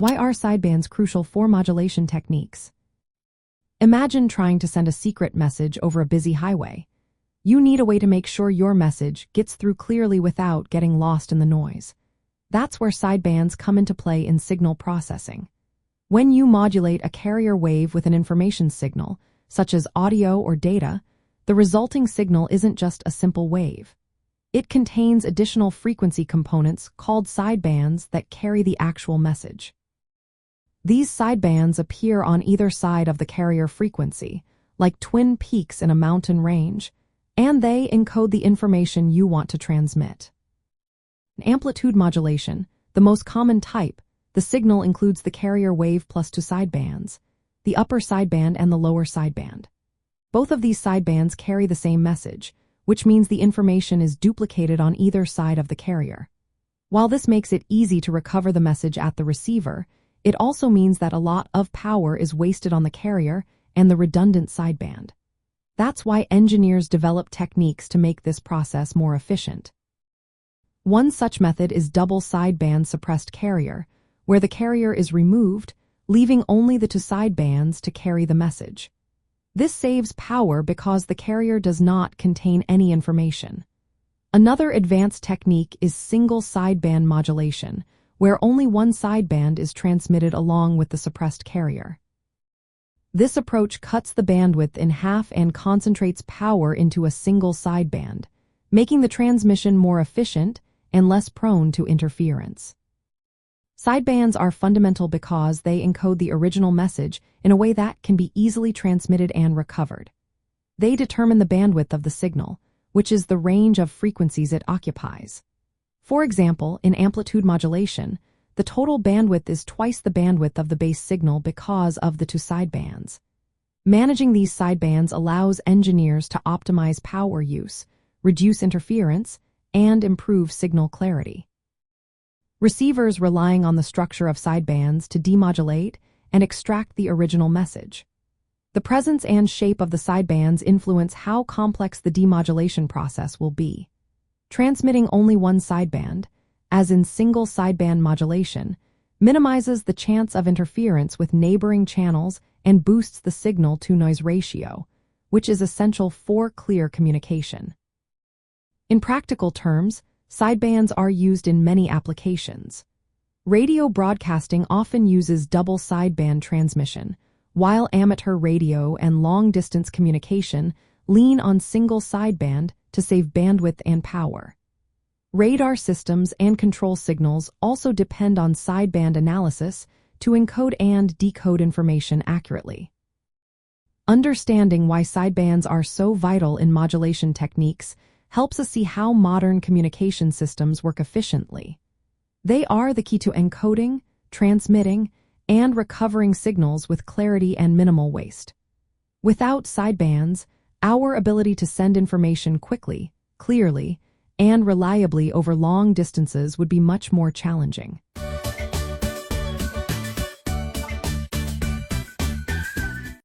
Why are sidebands crucial for modulation techniques? Imagine trying to send a secret message over a busy highway. You need a way to make sure your message gets through clearly without getting lost in the noise. That's where sidebands come into play in signal processing. When you modulate a carrier wave with an information signal, such as audio or data, the resulting signal isn't just a simple wave. It contains additional frequency components called sidebands that carry the actual message. These sidebands appear on either side of the carrier frequency, like twin peaks in a mountain range, and they encode the information you want to transmit. Amplitude modulation, the most common type, the signal includes the carrier wave plus two sidebands, the upper sideband and the lower sideband. Both of these sidebands carry the same message, which means the information is duplicated on either side of the carrier. While this makes it easy to recover the message at the receiver, it also means that a lot of power is wasted on the carrier and the redundant sideband. That's why engineers develop techniques to make this process more efficient. One such method is double sideband suppressed carrier, where the carrier is removed, leaving only the two sidebands to carry the message. This saves power because the carrier does not contain any information. Another advanced technique is single sideband modulation, where only one sideband is transmitted along with the suppressed carrier. This approach cuts the bandwidth in half and concentrates power into a single sideband, making the transmission more efficient and less prone to interference. Sidebands are fundamental because they encode the original message in a way that can be easily transmitted and recovered. They determine the bandwidth of the signal, which is the range of frequencies it occupies. For example, in amplitude modulation, the total bandwidth is twice the bandwidth of the base signal because of the two sidebands. Managing these sidebands allows engineers to optimize power use, reduce interference, and improve signal clarity. Receivers relying on the structure of sidebands to demodulate and extract the original message. The presence and shape of the sidebands influence how complex the demodulation process will be. Transmitting only one sideband, as in single sideband modulation, minimizes the chance of interference with neighboring channels and boosts the signal-to-noise ratio, which is essential for clear communication. In practical terms, sidebands are used in many applications. Radio broadcasting often uses double sideband transmission, while amateur radio and long-distance communication lean on single sideband to save bandwidth and power. Radar systems and control signals also depend on sideband analysis to encode and decode information accurately. Understanding why sidebands are so vital in modulation techniques helps us see how modern communication systems work efficiently. They are the key to encoding, transmitting, and recovering signals with clarity and minimal waste. Without sidebands, our ability to send information quickly, clearly, and reliably over long distances would be much more challenging.